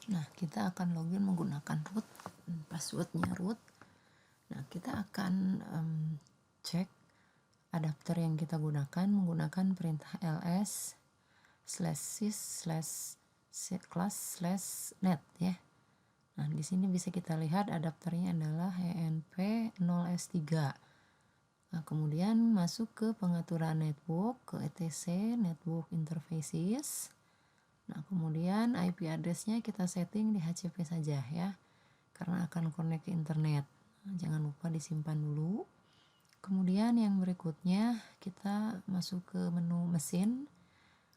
Nah, kita akan login menggunakan root, passwordnya root. Nah, kita akan cek adapter yang kita gunakan menggunakan perintah ls/sys/class/net ya. Nah, di sini bisa kita lihat adapternya adalah ENP0S3. Nah, kemudian masuk ke pengaturan network, ke etc network interfaces. Nah, kemudian IP address-nya kita setting di HCP saja ya, karena akan connect ke internet. Nah, jangan lupa disimpan dulu. Kemudian yang berikutnya kita masuk ke menu mesin,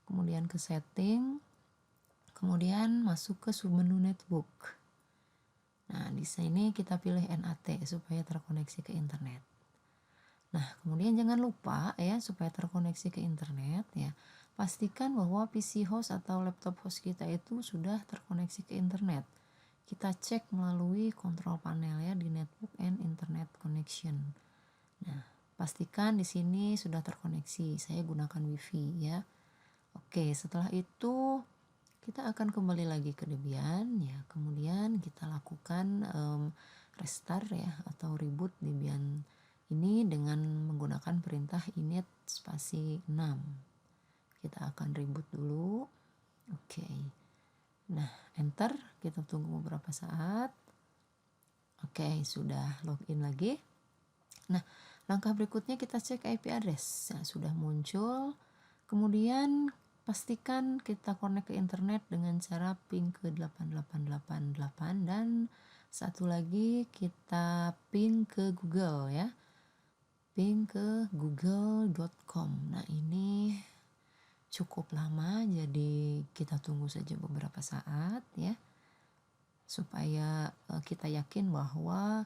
kemudian ke setting, kemudian masuk ke submenu network. Nah, di sini kita pilih NAT supaya terkoneksi ke internet. Nah, kemudian jangan lupa ya, supaya terkoneksi ke internet ya, pastikan bahwa PC host atau laptop host kita itu sudah terkoneksi ke internet. Kita cek melalui kontrol panel ya di network and internet connection. Nah, pastikan di sini sudah terkoneksi. Saya gunakan WiFi ya. Oke, setelah itu kita akan kembali lagi ke Debian ya. Kemudian kita lakukan restart ya atau reboot Debian ini dengan menggunakan perintah init spasi 6. Kita akan reboot dulu. Oke. Nah, enter, kita tunggu beberapa saat. Oke, sudah login lagi. Nah, langkah berikutnya kita cek IP address. Nah, sudah muncul. Kemudian pastikan kita connect ke internet dengan cara ping ke 8888 dan satu lagi kita ping ke Google ya. Ping ke google.com. Nah, ini cukup lama, jadi kita tunggu saja beberapa saat ya, supaya kita yakin bahwa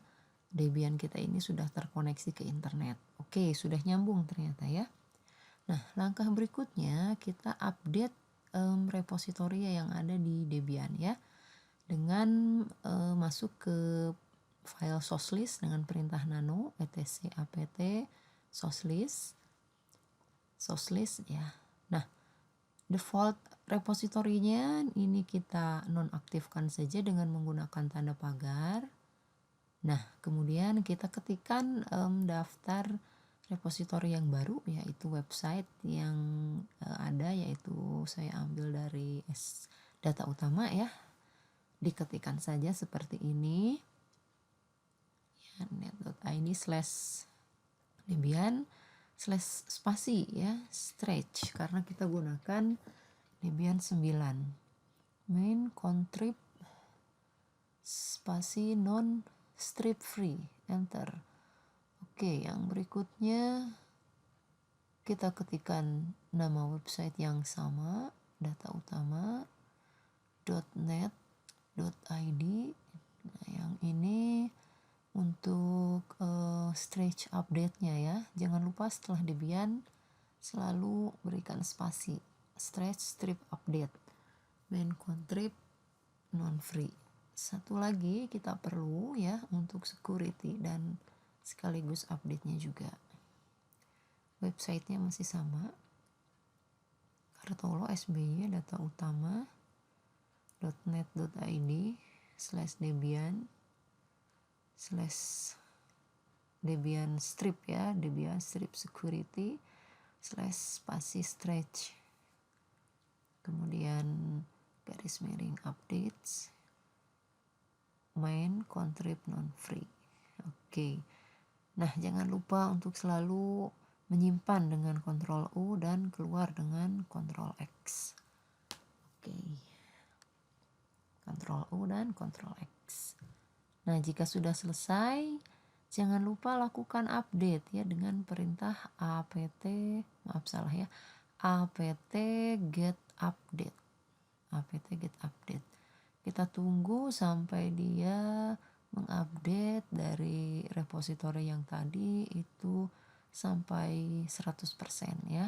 Debian kita ini sudah terkoneksi ke internet. Oke, sudah nyambung ternyata ya. Nah, langkah berikutnya kita update repositori yang ada di Debian ya, dengan masuk ke file sourcelist dengan perintah nano etc apt sourcelist ya. Nah, default repositorinya ini kita nonaktifkan saja dengan menggunakan tanda pagar. Nah, kemudian kita ketikkan daftar repositori yang baru, yaitu website yang ada, yaitu saya ambil dari data utama ya. Diketikkan saja seperti ini ya, net.id/debian/spasi ya, stretch, karena kita gunakan Debian 9 main contrib spasi non strip free, enter. Oke, yang berikutnya kita ketikkan nama website yang sama, data utama .net.id. Nah, yang ini untuk stretch update-nya ya. Jangan lupa setelah Debian selalu berikan spasi, stretch strip update, main contrib non free. Satu lagi kita perlu ya untuk security dan sekaligus update-nya juga. Websitenya masih sama, Kartolo SBY data utama .net.id/debian/debian strip ya, debian strip security /spasi stretch, kemudian garis miring updates, main contrib non free. Oke. Nah, jangan lupa untuk selalu menyimpan dengan Ctrl U dan keluar dengan Ctrl X. Oke. Ctrl U dan Ctrl X. Nah, jika sudah selesai, jangan lupa lakukan update ya dengan perintah apt get update. Kita tunggu sampai dia mengupdate dari repositori yang tadi itu sampai 100% ya.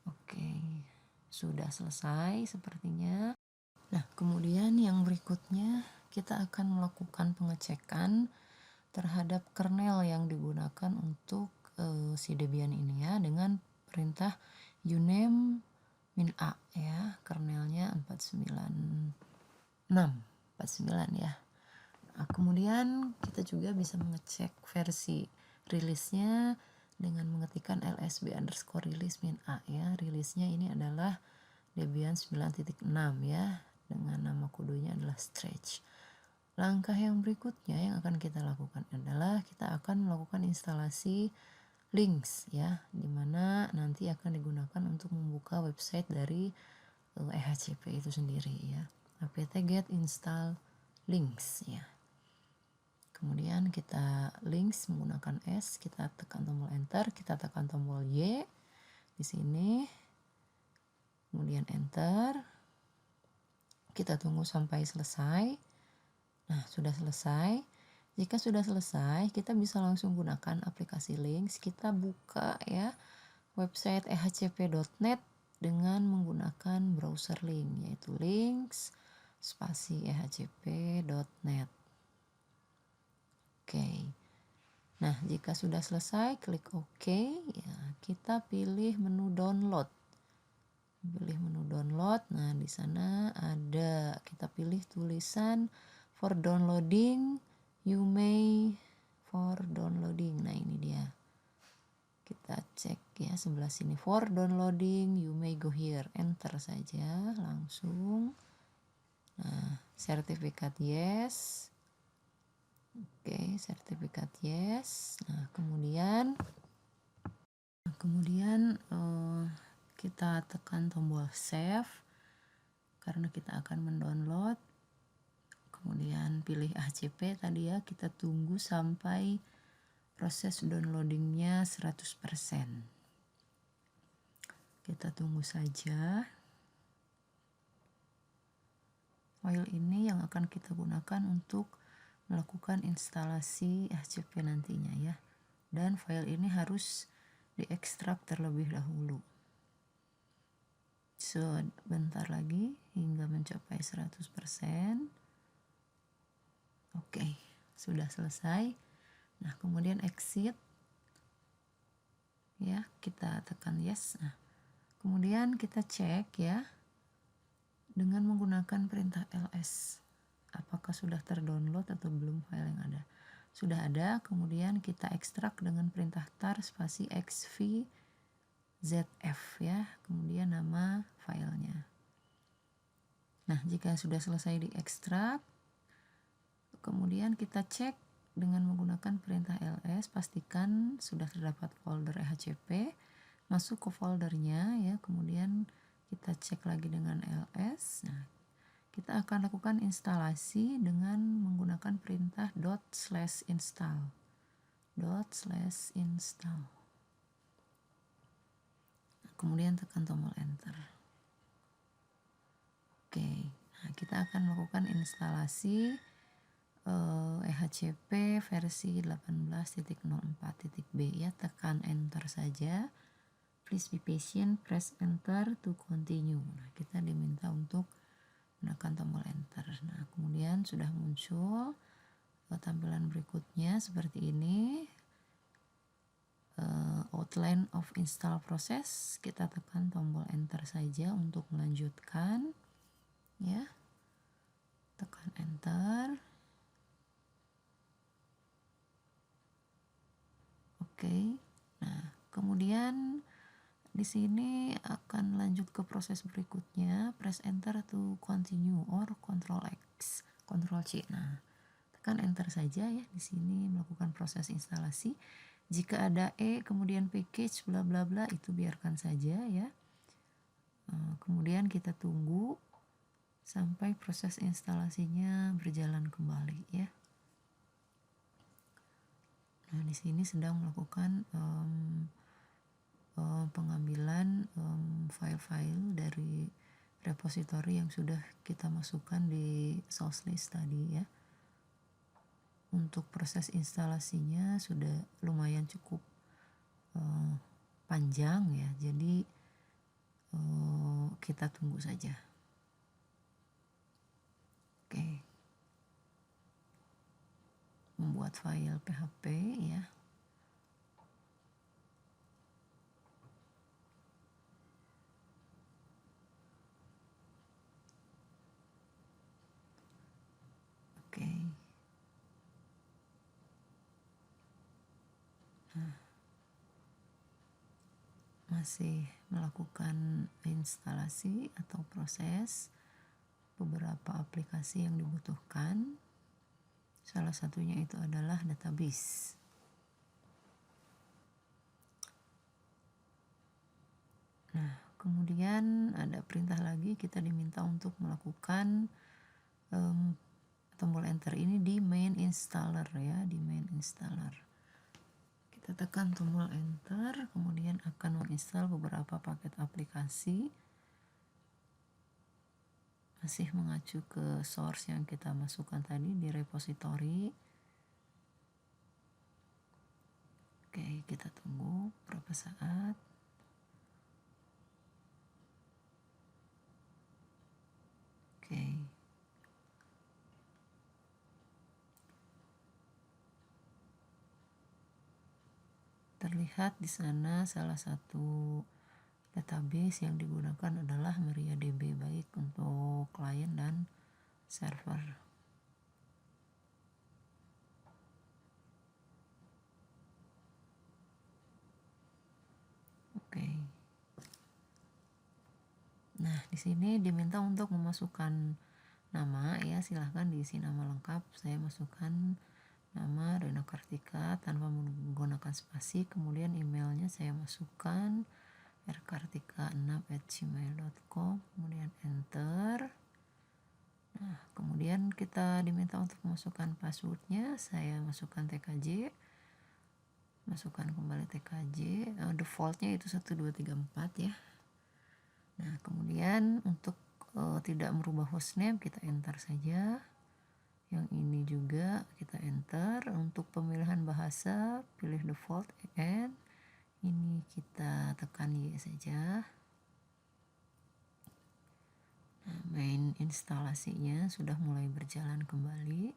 Oke, sudah selesai sepertinya. Nah, kemudian yang berikutnya kita akan melakukan pengecekan terhadap kernel yang digunakan untuk si Debian ini ya, dengan perintah uname -a ya, kernelnya 49 49 ya. Nah, kemudian kita juga bisa mengecek versi rilisnya dengan mengetikkan lsb_release -a ya. Rilisnya ini adalah Debian 9.6 ya, dengan nama kodenya adalah stretch. Langkah yang berikutnya yang akan kita lakukan adalah kita akan melakukan instalasi links ya, dimana nanti akan digunakan untuk membuka website dari EHCP itu sendiri ya. apt-get install links ya. Kemudian kita links menggunakan S, kita tekan tombol enter, kita tekan tombol Y di sini. Kemudian enter. Kita tunggu sampai selesai. Nah, sudah selesai. Jika sudah selesai, kita bisa langsung gunakan aplikasi links. Kita buka ya website ehcp.net dengan menggunakan browser link, yaitu links spasi ehcp.net. Oke. Nah, jika sudah selesai, klik OK. Ya, kita pilih menu download. Pilih menu download. Nah, di sana ada, kita pilih tulisan for downloading, you may for downloading. Nah, ini dia. Kita cek ya sebelah sini, for downloading, you may go here. Enter saja langsung. Nah, sertifikat yes. Oke, sertifikat yes. Nah, kemudian kita tekan tombol save karena kita akan mendownload. Kemudian pilih ACP tadi ya, kita tunggu sampai proses downloadingnya 100%. Kita tunggu saja. File ini yang akan kita gunakan untuk melakukan instalasi ACP nantinya ya. Dan file ini harus diekstrak terlebih dahulu. Sebentar lagi hingga mencapai 100%. Oke, sudah selesai. Nah, kemudian exit. Ya, kita tekan yes. Nah, kemudian kita cek ya dengan menggunakan perintah ls. Apakah sudah terdownload atau belum file yang ada? Sudah ada, kemudian kita ekstrak dengan perintah tar spasi xvzf ya, kemudian nama filenya. Nah, jika sudah selesai diekstrak, kemudian kita cek dengan menggunakan perintah ls, pastikan sudah terdapat folder ehcp, masuk ke foldernya ya, kemudian kita cek lagi dengan ls. Nah, kita akan lakukan instalasi dengan menggunakan perintah /install. /install. Kemudian tekan tombol enter. Oke, nah kita akan melakukan instalasi ehcp versi 18.04.b ya, tekan enter saja. Please be patient, press enter to continue. Nah, kita diminta untuk menekan tombol enter. Nah, kemudian sudah muncul tampilan berikutnya seperti ini. Outline of install process. Kita tekan tombol enter saja untuk melanjutkan. Ya. Tekan enter. Oke. Nah, kemudian di sini akan lanjut ke proses berikutnya. Press enter to continue or Ctrl X, Ctrl C. Nah, tekan enter saja ya di sini melakukan proses instalasi. Jika ada kemudian package bla bla bla itu biarkan saja ya. Kemudian kita tunggu sampai proses instalasinya berjalan kembali ya. Nah, di sini sedang melakukan pengambilan file-file dari repositori yang sudah kita masukkan di source list tadi ya. Untuk proses instalasinya sudah lumayan cukup panjang ya, jadi kita tunggu saja. Oke. Membuat file PHP ya. Masih melakukan instalasi atau proses beberapa aplikasi yang dibutuhkan. Salah satunya itu adalah database. Nah, kemudian ada perintah lagi, kita diminta untuk melakukan tombol enter ini di main installer ya, di main installer. Kita tekan tombol enter, kemudian akan menginstal beberapa paket aplikasi. Masih mengacu ke source yang kita masukkan tadi di repository. Oke, kita tunggu berapa saat. Oke. Terlihat di sana salah satu database yang digunakan adalah MariaDB, baik untuk klien dan server. Oke. Nah, di sini diminta untuk memasukkan nama ya, silahkan diisi nama lengkap. Saya masukkan nama Rena Kartika tanpa menggunakan spasi, kemudian emailnya saya masukkan rkartika6@gmail.com, kemudian enter. Nah, kemudian kita diminta untuk memasukkan passwordnya, saya masukkan TKJ, masukkan kembali TKJ, defaultnya itu 1234 ya. Nah, kemudian untuk tidak merubah hostname kita enter saja. Yang ini juga kita enter. Untuk pemilihan bahasa pilih default and ini kita tekan Y saja. Nah, main instalasinya sudah mulai berjalan kembali,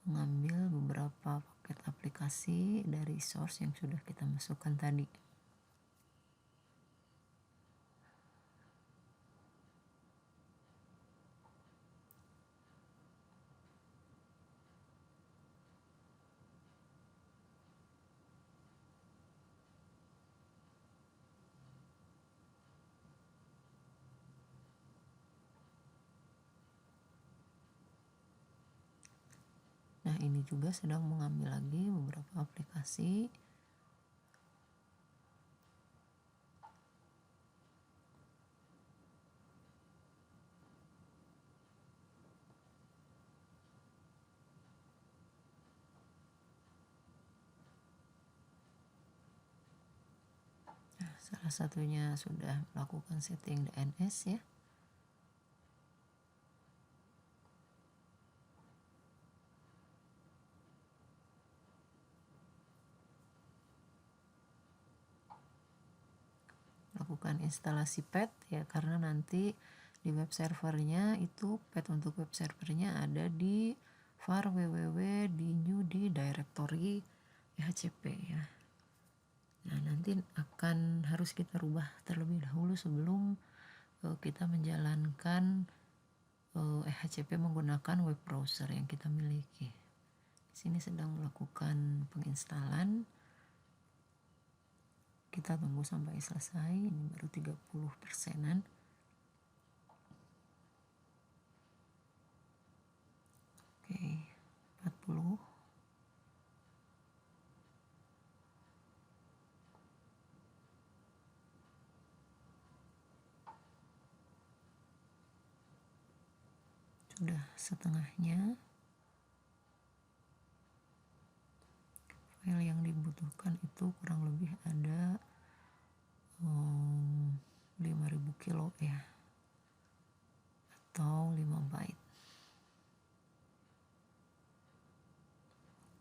mengambil beberapa paket aplikasi dari source yang sudah kita masukkan tadi. Nah, ini juga sedang mengambil lagi beberapa aplikasi. Nah, salah satunya sudah melakukan setting DNS ya. Lakukan instalasi pet ya, karena nanti di web servernya itu pet untuk web servernya ada di var www di new di directory EHCP ya. Nah, nanti akan harus kita rubah terlebih dahulu sebelum kita menjalankan EHCP menggunakan web browser yang kita miliki. Di sini sedang melakukan penginstalan. Kita tunggu sampai selesai, ini baru 30%-an. Oke, 40. Sudah setengahnya. File yang dibutuhkan itu kurang lebih ada 5000 kilo ya, atau 5 byte.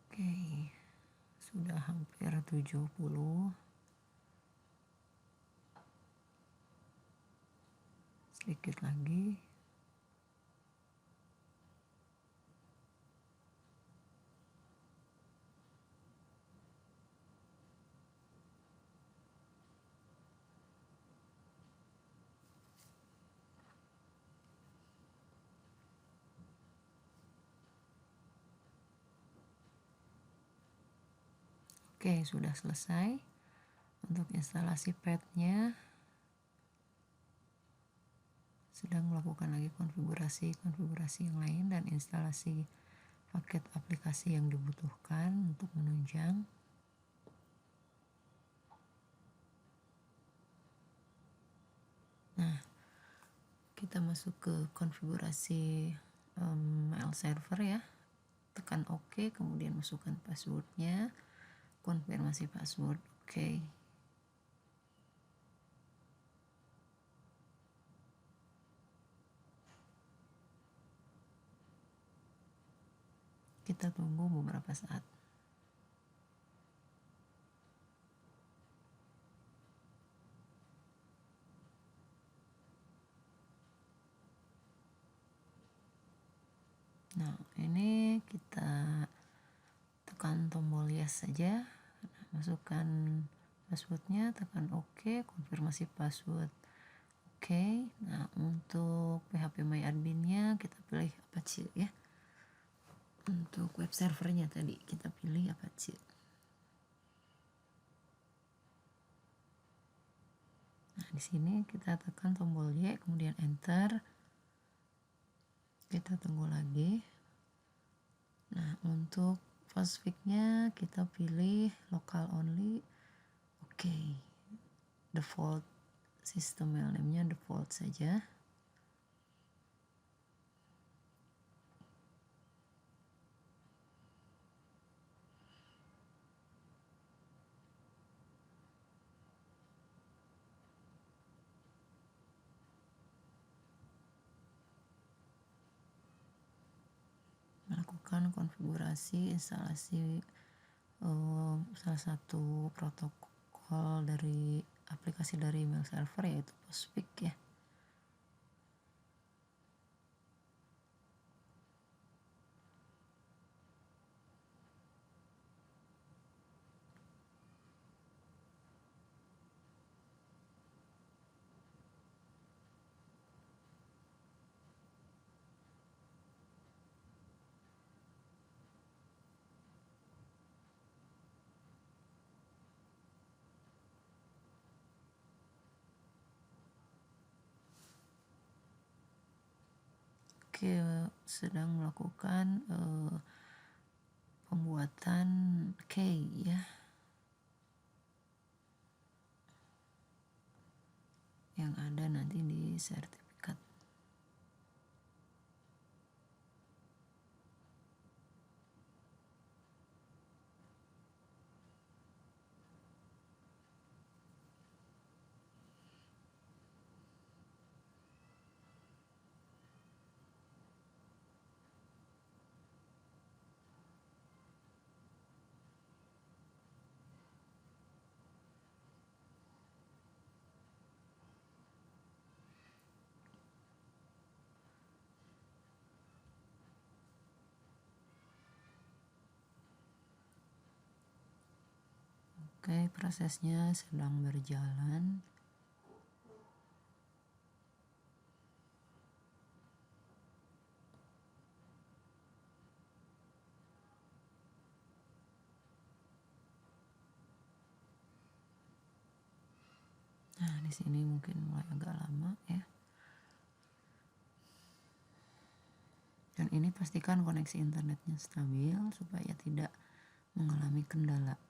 Oke, sudah hampir 70. Sedikit lagi. Oke, sudah selesai. Untuk instalasi padnya, sedang melakukan lagi konfigurasi yang lain dan instalasi paket aplikasi yang dibutuhkan untuk menunjang. Nah, kita masuk ke konfigurasi mail server ya. Tekan OK, kemudian masukkan passwordnya, konfirmasi password, OK. Kita tunggu beberapa saat. Nah, ini kita tekan tombol yes saja, masukkan passwordnya, tekan OK, konfirmasi password, OK. Nah, untuk phpMyAdmin-nya kita pilih Apache ya. Untuk web servernya tadi kita pilih Apache. Nah, di sini kita tekan tombol Y, kemudian enter. Kita tunggu lagi. Nah, untuk postfix-nya kita pilih local only. Oke. Default system mail name-nya default saja. Melakukan konfigurasi instalasi salah satu protokol dari aplikasi dari mail server, yaitu postfix ya. Oke, sedang melakukan pembuatan key ya, yang ada nanti di sertifikat. Oke, prosesnya sedang berjalan. Nah, di sini mungkin mulai agak lama ya. Dan ini pastikan koneksi internetnya stabil supaya tidak mengalami kendala.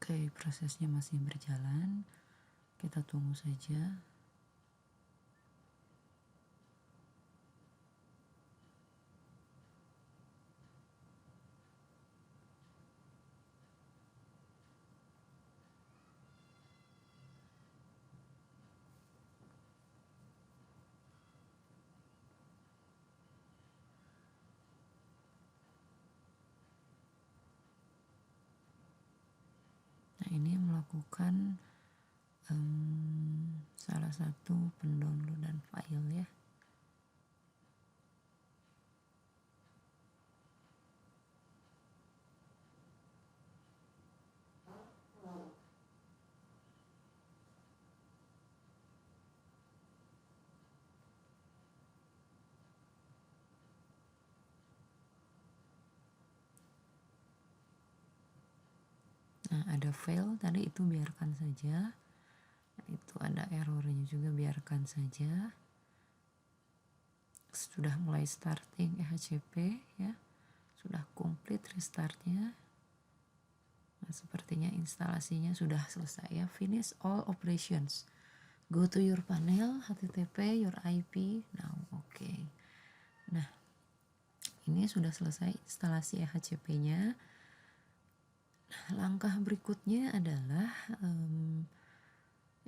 Oke, prosesnya masih berjalan. Kita tunggu saja. ini melakukan salah satu pendownloadan file ya. Nah, ada fail tadi, itu biarkan saja. Nah, itu ada errornya juga, biarkan saja. Sudah mulai starting EHCP ya, sudah complete restartnya. Nah, sepertinya instalasinya sudah selesai ya. Finish all operations. Go to your panel, HTTP, your IP now. Oke. Nah, ini sudah selesai instalasi EHCP-nya. Nah, langkah berikutnya adalah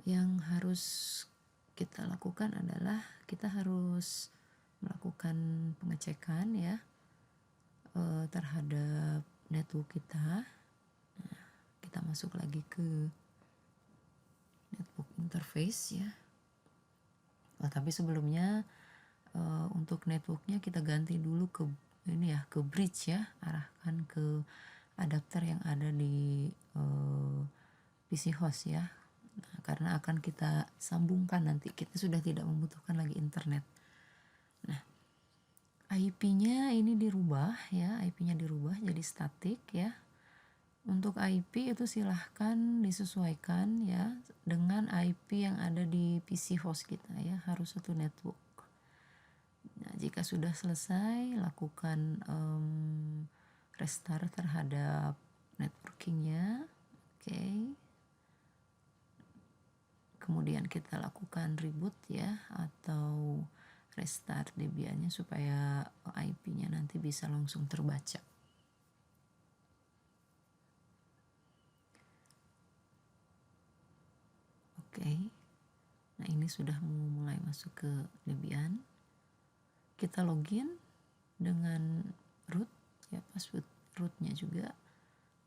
yang harus kita lakukan adalah kita harus melakukan pengecekan ya terhadap network kita. Nah, kita masuk lagi ke network interface ya. Oh, tapi sebelumnya untuk networknya kita ganti dulu ke ini ya, ke bridge ya, arahkan ke adapter yang ada di PC host ya. Nah, karena akan kita sambungkan nanti, kita sudah tidak membutuhkan lagi internet. Nah, IP-nya ini dirubah ya, IP-nya dirubah jadi statik ya. Untuk IP itu silahkan disesuaikan ya dengan IP yang ada di PC host kita ya, harus satu network. Nah, jika sudah selesai, lakukan restart terhadap networkingnya. Oke. Kemudian kita lakukan reboot ya, atau restart Debian-nya supaya IP-nya nanti bisa langsung terbaca. Oke. Nah, ini sudah mulai masuk ke Debian. Kita login dengan root ya, password rootnya juga.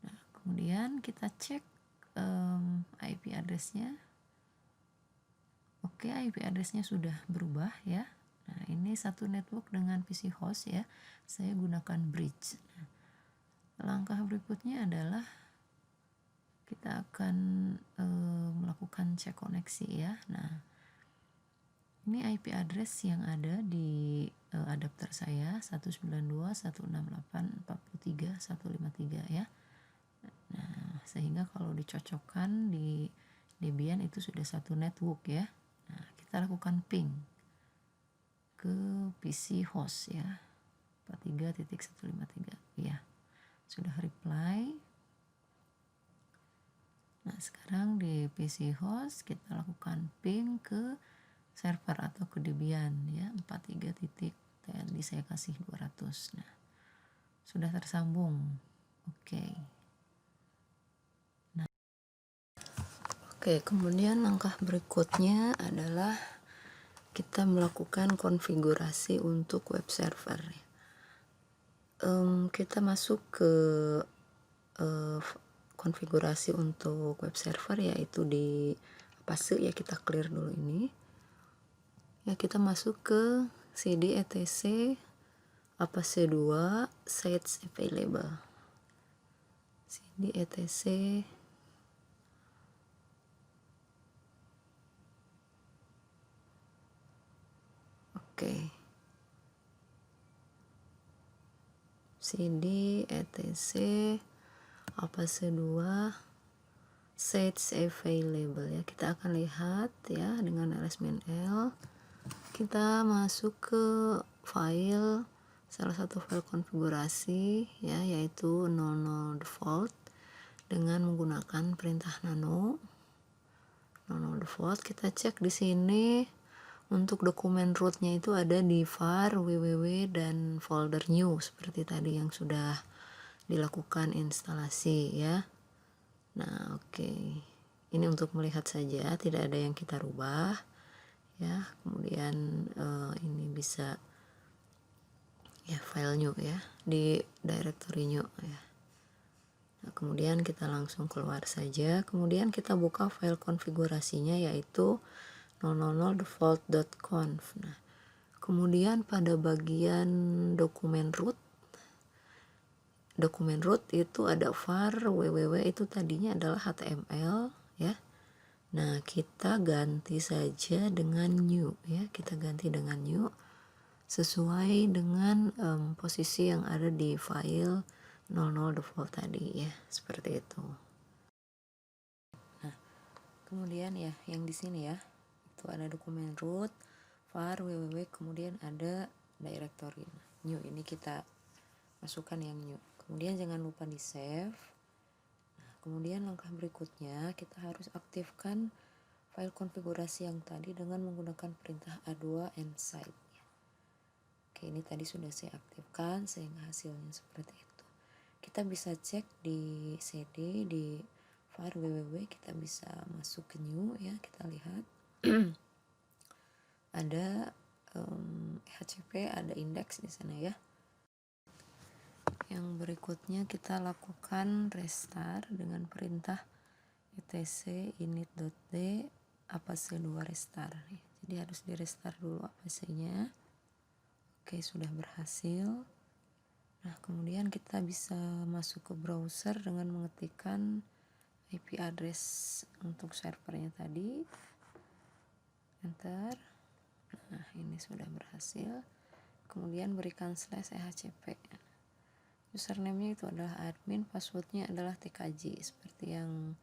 Nah, kemudian kita cek IP address-nya. Oke, IP address-nya sudah berubah ya. Nah, ini satu network dengan PC host ya. Saya gunakan bridge. Nah, langkah berikutnya adalah kita akan melakukan cek koneksi ya. Nah, ini IP address yang ada di adapter saya 192.168.43.153 ya. Nah, sehingga kalau dicocokkan di Debian itu sudah satu network ya. Nah, kita lakukan ping ke PC host ya, 43.153 ya. Sudah reply. Nah, sekarang di PC host kita lakukan ping ke server atau ke Debian ya, 43.TLD saya kasih 200. Nah, sudah tersambung. Oke. Nah, oke, kemudian langkah berikutnya adalah kita melakukan konfigurasi untuk web server. Kita masuk ke konfigurasi untuk web server, yaitu di Apache ya, kita clear dulu ini ya. Kita masuk ke cd etc Apache 2 sites available, cd etc oke, cd etc Apache 2 sites available ya. Kita akan lihat ya dengan ls-l. Kita masuk ke file, salah satu file konfigurasi ya, yaitu 00 default dengan menggunakan perintah nano 00 default. Kita cek di sini untuk dokumen rootnya itu ada di var, www, dan folder new seperti tadi yang sudah dilakukan instalasi ya. Nah, oke. Ini untuk melihat saja, tidak ada yang kita rubah ya. Kemudian ini bisa ya file new ya, di directory new ya. Nah, kemudian kita langsung keluar saja. Kemudian kita buka file konfigurasinya yaitu 000default.conf. Nah, kemudian pada bagian dokumen root itu ada var www, itu tadinya adalah HTML ya. Nah, kita ganti saja dengan new ya. Kita ganti dengan new sesuai dengan posisi yang ada di file 00 default tadi ya, seperti itu. Nah, kemudian ya yang di sini ya, itu ada dokumen root, var www, kemudian ada directory. New ini kita masukkan yang new. Kemudian jangan lupa di save. Nah, kemudian langkah berikutnya kita harus aktifkan file konfigurasi yang tadi dengan menggunakan perintah a2 nsite. Oke, ini tadi sudah saya aktifkan sehingga hasilnya seperti itu. Kita bisa cek di cd, di var www, kita bisa masuk ke new ya, kita lihat ada HCP, ada indeks di sana ya. Yang berikutnya kita lakukan restart dengan perintah etc init.d apac2 restart. Jadi harus di restart dulu apac-nya. Oke, sudah berhasil. Nah, kemudian kita bisa masuk ke browser dengan mengetikkan IP address untuk servernya tadi. Enter. Nah, ini sudah berhasil. Kemudian berikan /ehcp. Username-nya itu adalah admin, passwordnya adalah tkj seperti yang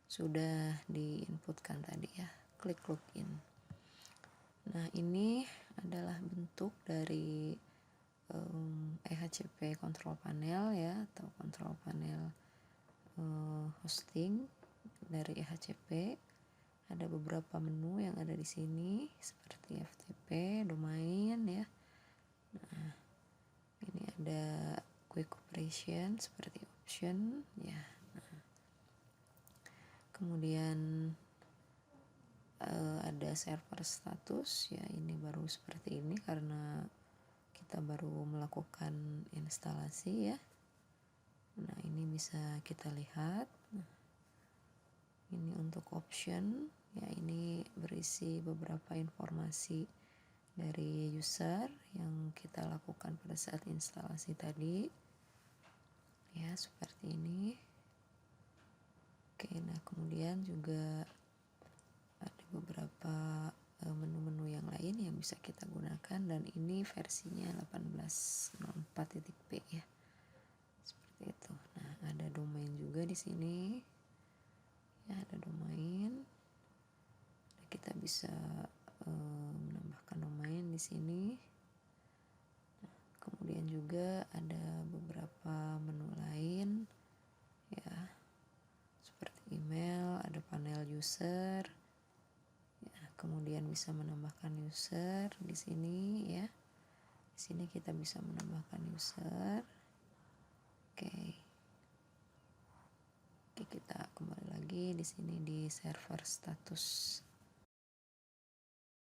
sudah diinputkan tadi ya. Klik login. Nah, ini adalah bentuk dari ehcp control panel ya, atau control panel hosting dari ehcp. Ada beberapa menu yang ada di sini seperti FTP, domain ya. Nah, ini ada quick operation seperti option ya. Nah, kemudian ada server status ya, ini baru seperti ini karena kita baru melakukan instalasi ya. Nah, ini bisa kita lihat. Nah, ini untuk option ya, ini berisi beberapa informasi dari user yang kita lakukan pada saat instalasi tadi ya, seperti ini. Oke, nah kemudian juga ada beberapa menu-menu yang lain yang bisa kita gunakan, dan ini versinya 18.04.p ya, seperti itu. Nah, ada domain juga di sini ya, ada domain. Kita bisa menambahkan domain di sini. Nah, kemudian juga ada beberapa menu lain ya, seperti email, ada panel user ya, kemudian bisa menambahkan user di sini ya. Di sini kita bisa menambahkan user. Oke, kita kembali lagi di sini di server status